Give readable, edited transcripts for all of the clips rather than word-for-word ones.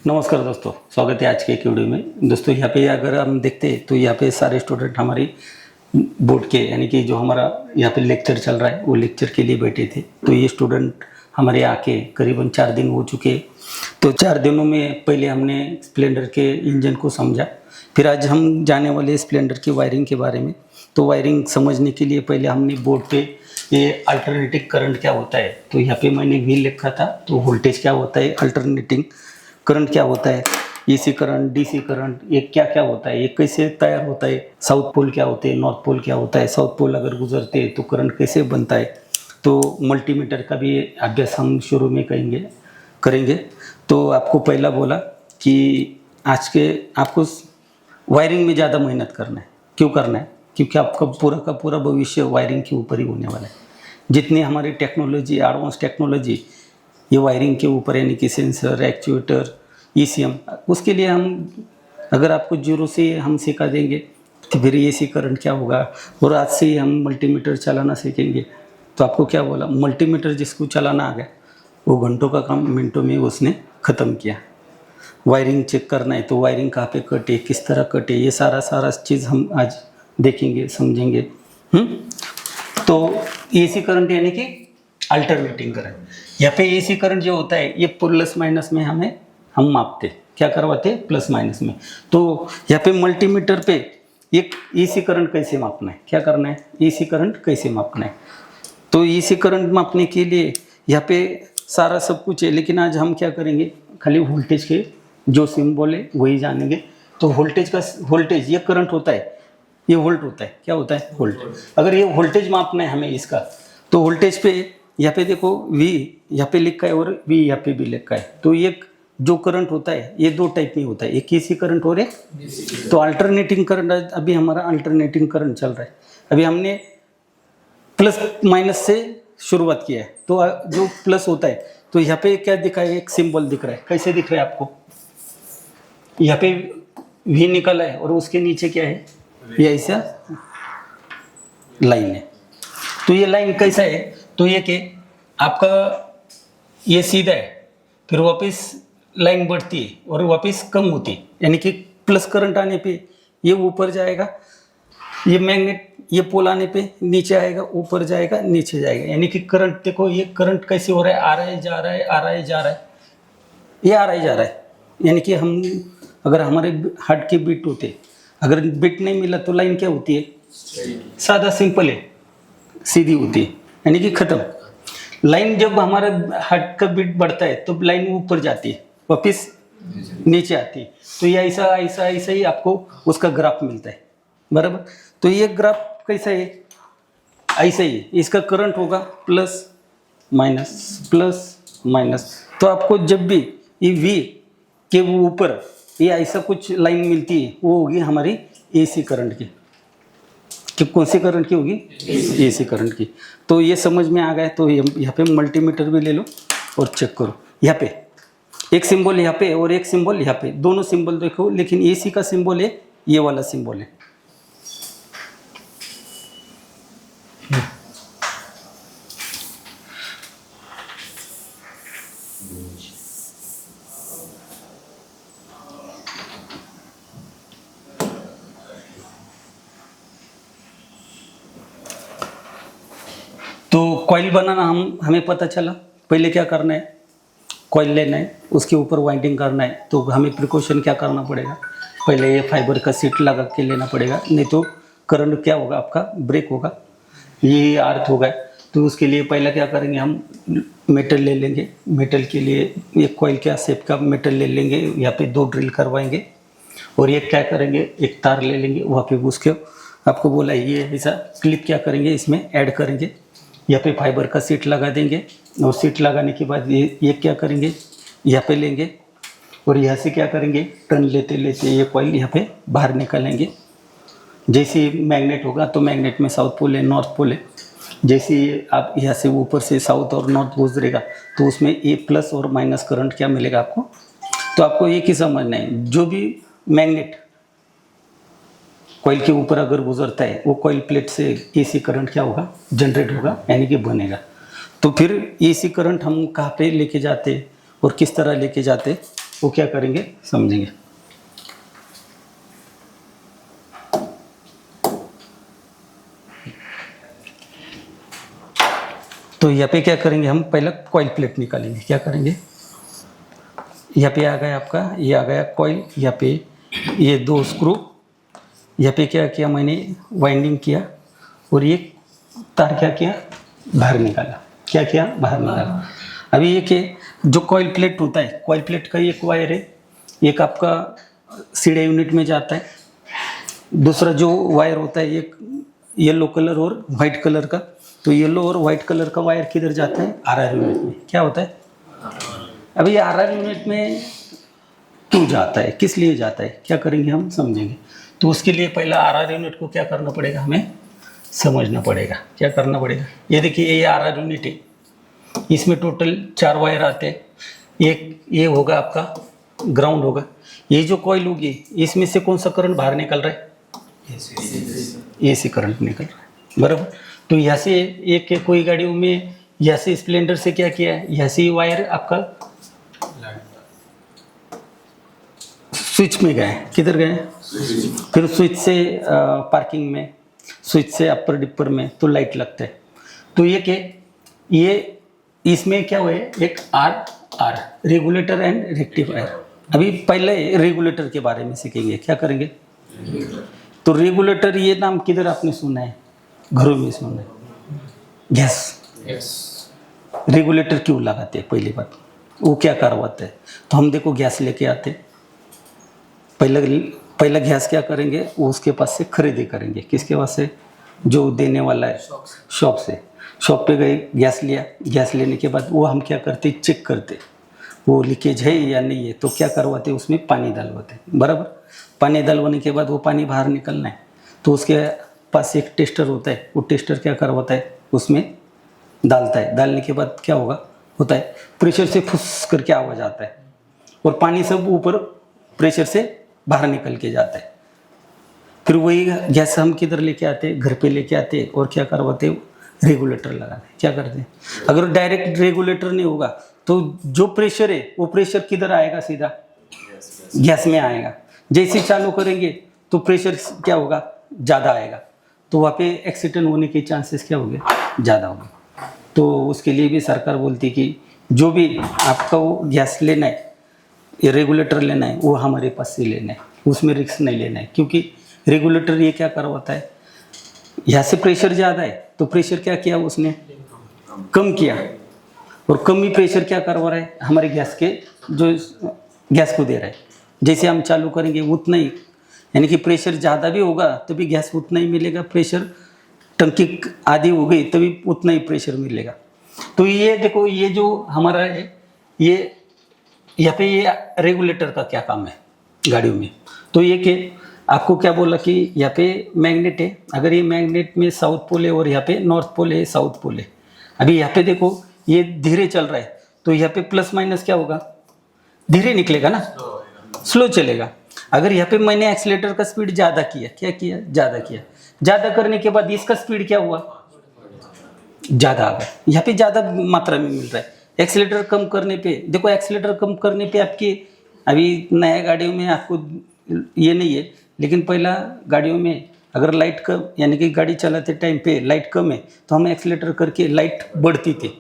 नमस्कार दोस्तों, स्वागत है आज के एक वीडियो में। दोस्तों यहाँ पे अगर हम देखते हैं तो यहाँ पे सारे स्टूडेंट हमारी बोर्ड के यानी कि जो हमारा यहाँ पे लेक्चर चल रहा है वो लेक्चर के लिए बैठे थे। तो ये स्टूडेंट हमारे आके करीबन 4 दिन हो चुके। तो 4 दिनों में पहले हमने स्प्लेंडर के इंजन को समझा, फिर आज हम जाने वाले स्प्लेंडर की वायरिंग के बारे में। तो वायरिंग समझने के लिए पहले हमने बोर्ड पे ये अल्टरनेटिंग करंट क्या होता है, तो यहाँ पे मैंने वी लिखा था। तो वोल्टेज क्या होता है, अल्टरनेटिंग करंट क्या होता है, एसी करंट, डीसी करंट, ये क्या क्या होता है, ये कैसे तैयार होता है, साउथ पोल क्या होते हैं, नॉर्थ पोल क्या होता है, साउथ पोल अगर गुजरते हैं तो करंट कैसे बनता है। तो मल्टीमीटर का भी अभ्यास हम शुरू में करेंगे। तो आपको पहला बोला कि आज के आपको वायरिंग में ज़्यादा मेहनत करना है। क्यों करना है? क्योंकि आपका पूरा का पूरा भविष्य वायरिंग के ऊपर ही होने वाला है। जितनी हमारी टेक्नोलॉजी, एडवांस टेक्नोलॉजी ये वायरिंग के ऊपर, यानी कि सेंसर, एक्चुएटर, ईसीएम, उसके लिए हम अगर आपको जीरो से हम सिखा देंगे तो फिर एसी करंट क्या होगा। और आज से ही हम मल्टीमीटर चलाना सीखेंगे। तो आपको क्या बोला, मल्टीमीटर जिसको चलाना आ गया वो घंटों का काम मिनटों में उसने ख़त्म किया। वायरिंग चेक करना है तो वायरिंग कहाँ पे कटे, किस तरह कटे, ये सारा चीज़ हम आज देखेंगे, समझेंगे। तो एसी करंट यानी कि अल्टरनेटिंग करंट। यहाँ पे एसी करंट जो होता है ये प्लस माइनस में हम मापते, क्या करवाते, प्लस माइनस में। तो यहाँ पे मल्टीमीटर पे एक एसी करंट कैसे मापना है, क्या करना है, एसी करंट कैसे मापना है। तो एसी करंट मापने के लिए यहाँ पे सारा सब कुछ है, लेकिन आज हम क्या करेंगे, खाली वोल्टेज के जो सिंबल है वही जानेंगे। तो वोल्टेज ये करंट होता है, ये वोल्ट होता है, क्या होता है, वोल्ट। अगर ये वोल्टेज मापना है हमें इसका, तो वोल्टेज पे यहाँ पे देखो V यहाँ पे लिखा है और V यहाँ पे भी लिखा है। तो ये जो करंट होता है ये 2 टाइप में होता है, एक एसी करंट और एक। तो अल्टरनेटिंग करंट, अभी हमारा अल्टरनेटिंग करंट चल रहा है। अभी हमने प्लस माइनस से शुरुआत किया है। तो जो प्लस होता है तो यहाँ पे क्या दिखा है, एक सिंबल दिख रहा है। कैसे दिख रहा है आपको, यहाँ पे V निकला है और उसके नीचे क्या है, ये ऐसा लाइन है। तो ये लाइन कैसा है, तो ये कि आपका ये सीधा है, फिर वापस लाइन बढ़ती है और वापस कम होती है, यानी कि प्लस करंट आने पे ये ऊपर जाएगा, ये मैग्नेट ये पोल आने पे नीचे आएगा, ऊपर जाएगा, नीचे जाएगा। यानी कि करंट देखो, ये करंट कैसे हो रहा है, आ रहा है जा रहा है, आ रहा है जा रहा है, ये आ रहा है जा रहा है। यानी कि हम अगर हमारे हार्ट के बीट होते, अगर बीट नहीं मिला तो लाइन क्या होती है, सादा सिंपल है, सीधी होती है, यानी कि खत्म। लाइन जब हमारा हार्ट का बीट बढ़ता है तो लाइन ऊपर जाती है, वापस नीचे आती है। तो ये ऐसा ऐसा ऐसा ही आपको उसका ग्राफ मिलता है, बराबर। तो ये ग्राफ कैसा है, ऐसा ही है। इसका करंट होगा प्लस माइनस। तो आपको जब भी ये V के ऊपर ये ऐसा कुछ लाइन मिलती है, वो होगी हमारी एसी करंट की। कि कौन सी करंट की होगी, एसी करंट की। तो ये समझ में आ गया। तो यहाँ पे मल्टीमीटर भी ले लो और चेक करो। यहाँ पे एक सिंबल यहाँ पे और एक सिंबल यहाँ पे, दोनों सिंबल देखो, लेकिन एसी का सिंबल है ये वाला सिंबल है। तो कॉइल बनाना हमें पता चला। पहले क्या करना है, कॉइल लेना है, उसके ऊपर वाइंडिंग करना है। तो हमें प्रिकॉशन क्या करना पड़ेगा, पहले ये फाइबर का सीट लगा के लेना पड़ेगा, नहीं तो करंट क्या होगा, आपका ब्रेक होगा, ये अर्थ होगा। तो उसके लिए पहला क्या करेंगे, हम मेटल ले लेंगे। मेटल के लिए एक कॉइल क्या शेप का मेटल ले लेंगे, यहाँ पे 2 ड्रिल करवाएंगे और ये क्या करेंगे, एक तार ले लेंगे, वहाँ पे उसके आपको बोला ये ऐसा क्लिप क्या करेंगे, इसमें ऐड करेंगे। यहाँ पे फाइबर का सीट लगा देंगे और सीट लगाने के बाद ये क्या करेंगे, यहाँ पे लेंगे और यहाँ से क्या करेंगे, टर्न लेते लेते ये कॉइल यहाँ पे बाहर निकालेंगे। जैसे मैग्नेट होगा तो मैग्नेट में साउथ पोल है, नॉर्थ पोल है। जैसे आप यहाँ से ऊपर से साउथ और नॉर्थ गुजरेगा तो उसमें ए प्लस और माइनस करंट क्या मिलेगा आपको। तो आपको एक ही समझना है, जो भी मैग्नेट कॉइल के ऊपर अगर गुजरता है वो कॉइल प्लेट से एसी करंट क्या होगा, जनरेट होगा, यानी कि बनेगा। तो फिर एसी करंट हम कहाँ पे लेके जाते और किस तरह लेके जाते वो क्या करेंगे समझेंगे। तो यहाँ पे क्या करेंगे हम, पहला कॉइल प्लेट निकालेंगे। क्या करेंगे, यहाँ पे आ गया आपका, ये आ गया कॉइल, यहाँ पे ये 2 स्क्रू, यहाँ पे क्या किया मैंने, वाइंडिंग किया और ये तार क्या किया, बाहर निकाला। क्या किया, बाहर निकाला। अभी ये कि जो कॉइल प्लेट होता है, कॉइल प्लेट का एक वायर है, एक आपका सीढ़े यूनिट में जाता है, दूसरा जो वायर होता है एक येलो कलर और वाइट कलर का। तो येलो और वाइट कलर का वायर किधर जाता है, आरआर यूनिट में। क्या होता है, अभी ये आरआर यूनिट में क्यों जाता है, किस लिए जाता है, क्या करेंगे हम समझेंगे। तो उसके लिए पहला आरआर यूनिट को क्या करना पड़ेगा, हमें समझना पड़ेगा। क्या करना पड़ेगा, ये देखिए ये आरआर यूनिट है, इसमें टोटल 4 वायर आते हैं। एक ये होगा आपका ग्राउंड होगा, ये जो कॉइल होगी इसमें से कौन सा करंट बाहर निकल रहा है, एसी करंट निकल रहा है, बराबर। तो यहाँ से एक कोई गाड़ियों में यहाँ से स्प्लेंडर से क्या किया है, यहाँ से वायर आपका स्विच में गए, किधर गए, फिर स्विच से पार्किंग में, स्विच से अपर डिपर में तो लाइट लगता है। तो ये क्या, ये इसमें क्या हुआ है, एक आर रेगुलेटर एंड रेक्टिफायर। अभी पहले रेगुलेटर के बारे में सीखेंगे। क्या करेंगे, तो रेगुलेटर ये नाम किधर आपने सुना है, घरों में सुना है, गैस। रेगुलेटर क्यों लगाते हैं, पहली बात वो क्या करवाते हैं। तो हम देखो गैस लेके आते, पहला गैस क्या करेंगे, वो उसके पास से खरीदी करेंगे। किसके पास से, जो देने वाला है, शॉप से। शॉप पे गए, गैस लिया, गैस लेने के बाद वो हम क्या करते, चेक करते वो लीकेज है या नहीं है। तो क्या करवाते, उसमें पानी डालवाते, बराबर। पानी डालवाने के बाद वो पानी बाहर निकलना है, तो उसके पास एक टेस्टर होता है, वो टेस्टर क्या करवाता है, उसमें डालता है। डालने के बाद क्या होता है, प्रेशर से फुस करके आवाज आता है और पानी सब ऊपर प्रेशर से बाहर निकल के जाता है। फिर वही गैस हम किधर लेके आते, घर पे लेके आते और क्या करवाते, रेगुलेटर लगाते। क्या करते हैं, अगर डायरेक्ट रेगुलेटर नहीं होगा तो जो प्रेशर है वो प्रेशर किधर आएगा, सीधा गैस में आएगा। जैसे चालू करेंगे तो प्रेशर क्या होगा, ज़्यादा आएगा, तो वहाँ पे एक्सीडेंट होने के चांसेस क्या होंगे, ज़्यादा होंगे। तो उसके लिए भी सरकार बोलती कि जो भी आपका वो गैस लेना है, ये रेगुलेटर लेना है, वो हमारे पास से लेना है, उसमें रिस्क नहीं लेना है। क्योंकि रेगुलेटर ये क्या करवाता है, यहाँ से प्रेशर ज़्यादा है तो प्रेशर क्या किया उसने, कम किया, और कम ही प्रेशर क्या करवा रहा है, हमारे गैस के जो गैस को दे रहा है। जैसे हम चालू करेंगे उतना ही, यानी कि प्रेशर ज़्यादा भी होगा तभी गैस उतना ही मिलेगा, प्रेशर टंकी आधी हो गई तभी उतना ही प्रेशर मिलेगा। तो ये देखो, ये जो हमारा है, ये यहाँ पे ये रेगुलेटर का क्या काम है गाड़ियों में। तो ये कि आपको क्या बोला कि यहाँ पे मैग्नेट है, अगर ये मैग्नेट में साउथ पोल है और यहाँ पे नॉर्थ पोल है, साउथ पोल है। अभी यहाँ पे देखो ये धीरे चल रहा है, तो यहाँ पे प्लस माइनस क्या होगा, धीरे निकलेगा ना, स्लो चलेगा। अगर यहाँ पे मैंने एक्सीलेटर का स्पीड ज़्यादा किया, क्या किया, ज़्यादा किया, ज़्यादा करने के बाद इसका स्पीड क्या हुआ, ज़्यादा आ गया, यहाँ पे ज़्यादा मात्रा में मिल रहा है। एक्सीलेटर कम करने पे देखो, एक्सीलेटर कम करने पे आपकी, अभी नया गाड़ियों में आपको ये नहीं है, लेकिन पहला गाड़ियों में अगर लाइट कम, यानी कि गाड़ी चलाते टाइम पे लाइट कम है तो हम एक्सीलेटर करके लाइट बढ़ती थी,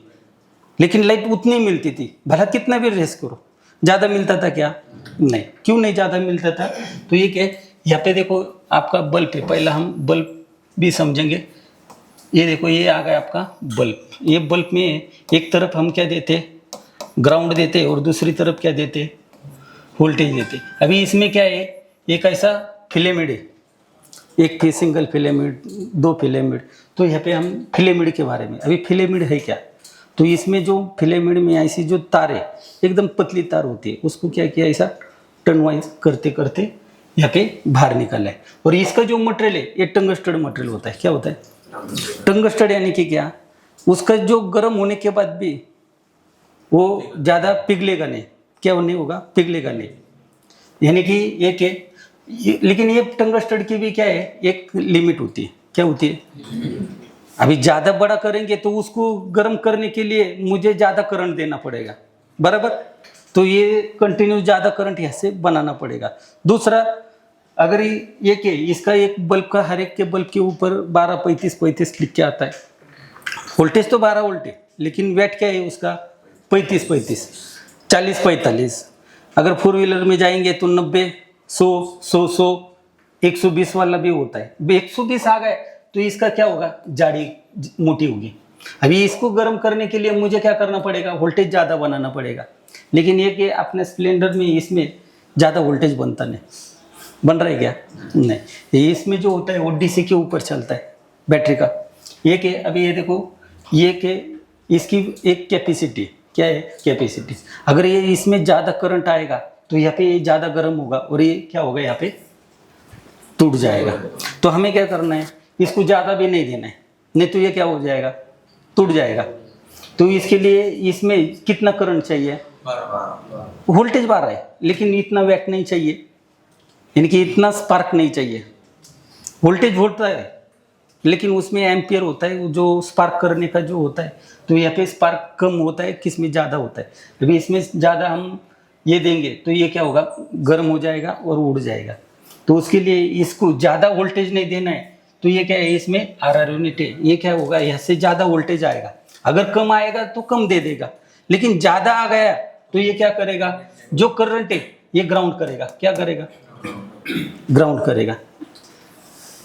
लेकिन लाइट उतनी मिलती थी, भला कितना भी रेस करो। ज़्यादा मिलता था क्या, नहीं। क्यों नहीं ज़्यादा मिलता था, तो ये क्या, यहाँ पे देखो आपका बल्ब है, पहला हम बल्ब भी समझेंगे। ये देखो ये आ गया आपका बल्ब, ये बल्ब में एक तरफ हम क्या देते, ग्राउंड देते और दूसरी तरफ क्या देते, वोल्टेज देते। अभी इसमें क्या है, एक ऐसा फिलेमिड है, एक सिंगल फिलेमिड, 2 फिलेमिड। तो यहाँ पे हम फिलेमिड के बारे में, अभी फिलेमिड है क्या, तो इसमें जो फिलेमिड में ऐसी जो तार है, एकदम पतली तार होती है, उसको क्या किया, ऐसा टर्नवाइज करते करते यहाँ पे बाहर निकला है। और इसका जो मटेरियल है ये टंगस्टेड मटेरियल होता है। क्या होता है, टंगस्टेड, यानी कि क्या, उसका जो गर्म होने के बाद भी वो ज़्यादा पिघलेगा नहीं, क्या नहीं होगा, पिघलेगा नहीं, यानी कि एक है। लेकिन ये टंगस्टेड की भी क्या है, एक लिमिट होती है। क्या होती है, अभी ज़्यादा बड़ा करेंगे तो उसको गर्म करने के लिए मुझे ज़्यादा करंट देना पड़ेगा, बराबर। तो ये कंटिन्यू ज़्यादा करंट यहाँ से बनाना पड़ेगा। दूसरा, अगर ये के इसका एक बल्ब का हर एक के बल्ब के ऊपर 12-35 लिख के आता है। वोल्टेज तो 12 वोल्ट है, लेकिन वेट क्या है उसका 35, 40-45। अगर 4 व्हीलर में जाएंगे तो 90, 100, 120 वाला भी होता है। 120 आ गए तो इसका क्या होगा, जाड़ी मोटी होगी। अभी इसको गर्म करने के लिए मुझे क्या करना पड़ेगा, वोल्टेज ज़्यादा बनाना पड़ेगा। लेकिन ये कि अपने स्प्लेंडर में इसमें ज़्यादा वोल्टेज बनता नहीं, बन रहा है क्या, नहीं। इसमें जो होता है वो डीसी के ऊपर चलता है बैटरी का। ये कि अभी ये देखो, ये कि इसकी एक कैपेसिटी क्या है, कैपेसिटी। अगर ये इसमें ज़्यादा करंट आएगा तो यहाँ पे ये ज़्यादा गर्म होगा और ये क्या होगा, यहाँ पे टूट जाएगा। तो हमें क्या करना है, इसको ज़्यादा भी नहीं देना है, नहीं तो ये क्या हो जाएगा, टूट जाएगा। तो इसके लिए इसमें कितना करंट चाहिए, वोल्टेज 12 है, लेकिन इतना वैट नहीं चाहिए, यानी कि इतना स्पार्क नहीं चाहिए। वोल्टेज होता है लेकिन उसमें एम्पियर होता है, जो स्पार्क करने का जो होता है। तो यहाँ पे स्पार्क कम होता है, किसमें ज़्यादा होता है। अभी इसमें ज़्यादा हम ये देंगे तो ये क्या होगा, गर्म हो जाएगा और उड़ जाएगा। तो उसके लिए इसको ज़्यादा वोल्टेज नहीं देना है। तो ये क्या है, इसमें RR यूनिट है, ये क्या होगा, यहाँ से ज़्यादा वोल्टेज आएगा। अगर कम आएगा तो कम दे देगा, लेकिन ज़्यादा आ गया तो ये क्या करेगा, जो करंट है ये ग्राउंड करेगा। क्या करेगा, ग्राउंड करेगा।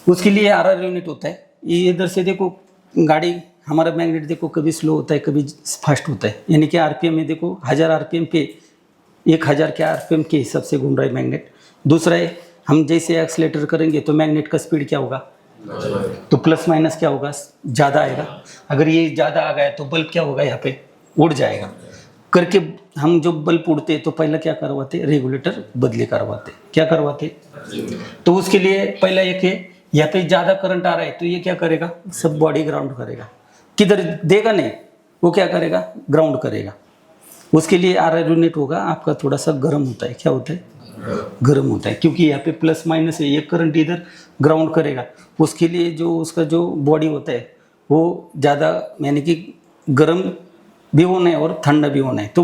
उसके लिए RR यूनिट होता है। ये इधर से देखो, गाड़ी हमारा मैग्नेट देखो, कभी स्लो होता है, कभी फास्ट होता है। यानी कि RPM में देखो, 1000 RPM पे 1000 के RPM के हिसाब से घूम रहा है मैग्नेट। दूसरा है, हम जैसे एक्सीलेटर करेंगे तो मैग्नेट का स्पीड क्या होगा, तो प्लस माइनस क्या होगा, ज़्यादा आएगा। अगर ये ज़्यादा आ गया तो बल्ब क्या होगा, यहाँ पे उड़ जाएगा। करके हम जो बल्ब उड़ते तो पहले क्या करवाते, रेगुलेटर बदले करवाते। क्या करवाते, तो उसके लिए पहला एक है, यहाँ पे ज़्यादा करंट आ रहा है तो ये क्या करेगा, सब बॉडी ग्राउंड करेगा। किधर देगा नहीं, वो क्या करेगा, ग्राउंड करेगा। उसके लिए RR यूनिट होगा आपका थोड़ा सा गर्म होता है। क्या होता है, गर्म होता है, क्योंकि यहाँ पे प्लस माइनस है, ये करंट इधर ग्राउंड करेगा। उसके लिए जो उसका जो बॉडी होता है वो ज़्यादा, यानी कि गर्म भी होना है और ठंडा भी होना है। तो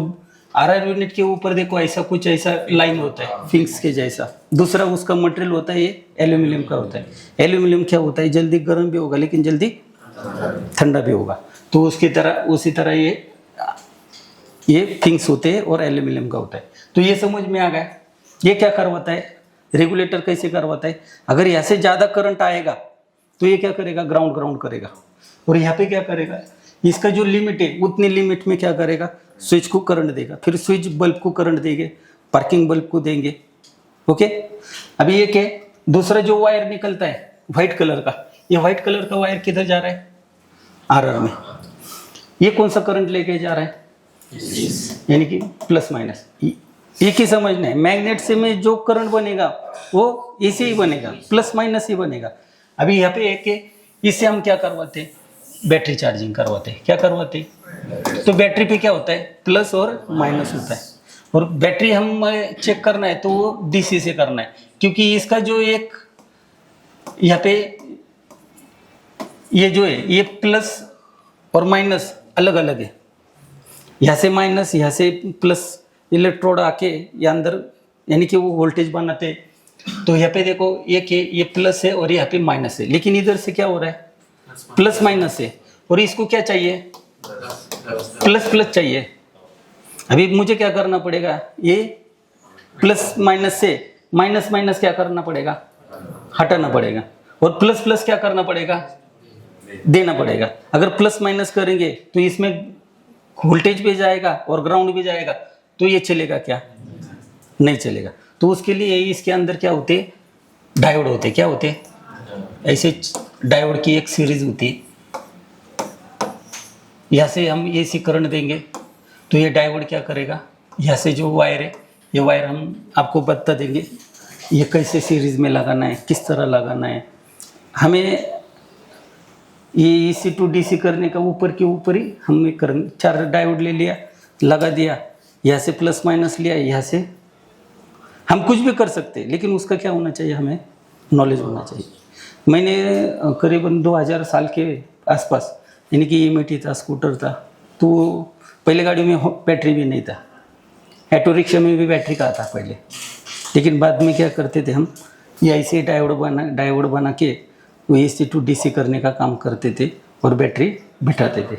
RR यूनिट के ऊपर देखो ऐसा कुछ, ऐसा लाइन होता है फिंक्स के जैसा। दूसरा उसका मटेरियल होता है, ये एल्यूमिनियम का होता है। एल्यूमिनियम क्या होता है, जल्दी गर्म भी होगा लेकिन जल्दी ठंडा भी होगा। तो उसकी तरह, उसी तरह ये फिंक्स होते हैं और एल्यूमिनियम का होता है। तो ये समझ में आ गया। ये क्या करवाता है, रेगुलेटर कैसे करवाता है। अगर यहाँ से ज़्यादा करंट आएगा तो ये क्या करेगा, ग्राउंड करेगा। और यहाँ पे क्या करेगा, इसका जो लिमिट है उतनी लिमिट में क्या करेगा, स्विच को करंट देगा। फिर स्विच बल्ब को करंट देंगे, पार्किंग बल्ब को देंगे। ओके, अभी ये क्या, दूसरा जो वायर निकलता है व्हाइट कलर का, ये व्हाइट कलर का वायर किधर जा रहा है, RR में। ये कौन सा करंट लेके जा रहा है, यानी कि प्लस माइनस। एक ही समझना है, मैग्नेट से में जो करंट बनेगा वो इसे ही बनेगा, प्लस माइनस ही बनेगा। अभी यहाँ पे एक, इससे हम क्या करवाते हैं, बैटरी चार्जिंग करवाते हैं। क्या करवाते हैं, तो बैटरी पे क्या होता है, प्लस और माइनस होता है। और बैटरी हम चेक करना है तो वो DC से करना है, क्योंकि इसका जो एक यहाँ पे ये जो है, ये प्लस और माइनस अलग अलग है। यहाँ से माइनस, यहाँ से प्लस इलेक्ट्रोड आके ये अंदर, यानी कि वो वोल्टेज बनाते। तो यहाँ पे देखो, ये प्लस है और यहाँ पे माइनस है, लेकिन इधर से क्या हो रहा है, प्लस माइनस है। और इसको क्या चाहिए, प्लस प्लस चाहिए। अभी मुझे क्या करना पड़ेगा, ये प्लस माइनस से माइनस माइनस क्या करना पड़ेगा, हटाना पड़ेगा। और प्लस प्लस क्या करना पड़ेगा, देना पड़ेगा। अगर प्लस माइनस करेंगे तो इसमें वोल्टेज भी जाएगा और ग्राउंड भी जाएगा, तो ये चलेगा क्या, नहीं चलेगा। तो उसके लिए इसके अंदर क्या होते, डायोड होते। क्या होते, ऐसे डायोड की एक सीरीज होती है। यहाँ से हम AC करंट देंगे तो ये डायोड क्या करेगा, यहाँ से जो वायर है, ये वायर हम आपको बता देंगे ये कैसे सीरीज में लगाना है, किस तरह लगाना है। हमें ये AC to DC करने का ऊपर के ऊपर ही हमने 4 डायोड ले लिया, लगा दिया। यहाँ से प्लस माइनस लिया, यहाँ से हम कुछ भी कर सकते हैं, लेकिन उसका क्या होना चाहिए, हमें नॉलेज होना चाहिए। मैंने करीबन 2000 साल के आसपास, यानी कि EMT था, स्कूटर था, तो पहले गाड़ी में बैटरी भी नहीं था। ऑटो रिक्शा में भी बैटरी का था पहले, लेकिन बाद में क्या करते थे हम, ये ऐसे डायोड बना के वो AC to DC करने का काम करते थे और बैटरी बिठाते थे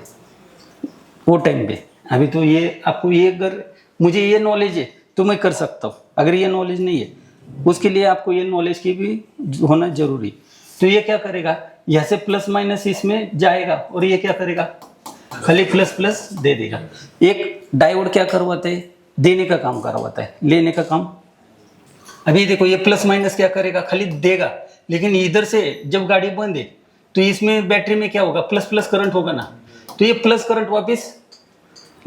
वो टाइम पे। अभी तो ये आपको ये अगर मुझे ये नॉलेज है तो मैं कर सकता हूँ, अगर ये नॉलेज नहीं है उसके लिए आपको ये नॉलेज की भी होना जरूरी। तो ये क्या करेगा, यहाँ से प्लस माइनस इसमें जाएगा और ये क्या करेगा, खाली प्लस प्लस दे देगा। एक डायोड क्या करवाता है, देने का काम करवाता है, लेने का काम। अभी देखो ये प्लस माइनस क्या करेगा, खाली देगा, लेकिन इधर से जब गाड़ी बंद है तो इसमें बैटरी में क्या होगा, प्लस प्लस करंट होगा ना, तो ये प्लस करंट वापस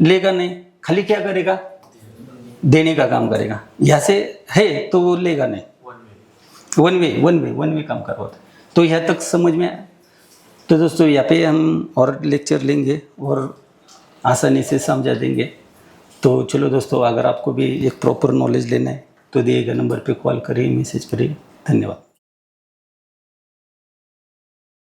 लेगा नहीं, खाली क्या करेगा, देने का काम करेगा। यहाँ से है तो वो लेगा नहीं, वन वे काम करवाता है। तो यहाँ तक समझ में आया। तो दोस्तों यहाँ पे हम और लेक्चर लेंगे और आसानी से समझा देंगे। तो चलो दोस्तों, अगर आपको भी एक प्रॉपर नॉलेज लेना है तो दिए गए नंबर पे कॉल करिए, मैसेज करिए। धन्यवाद।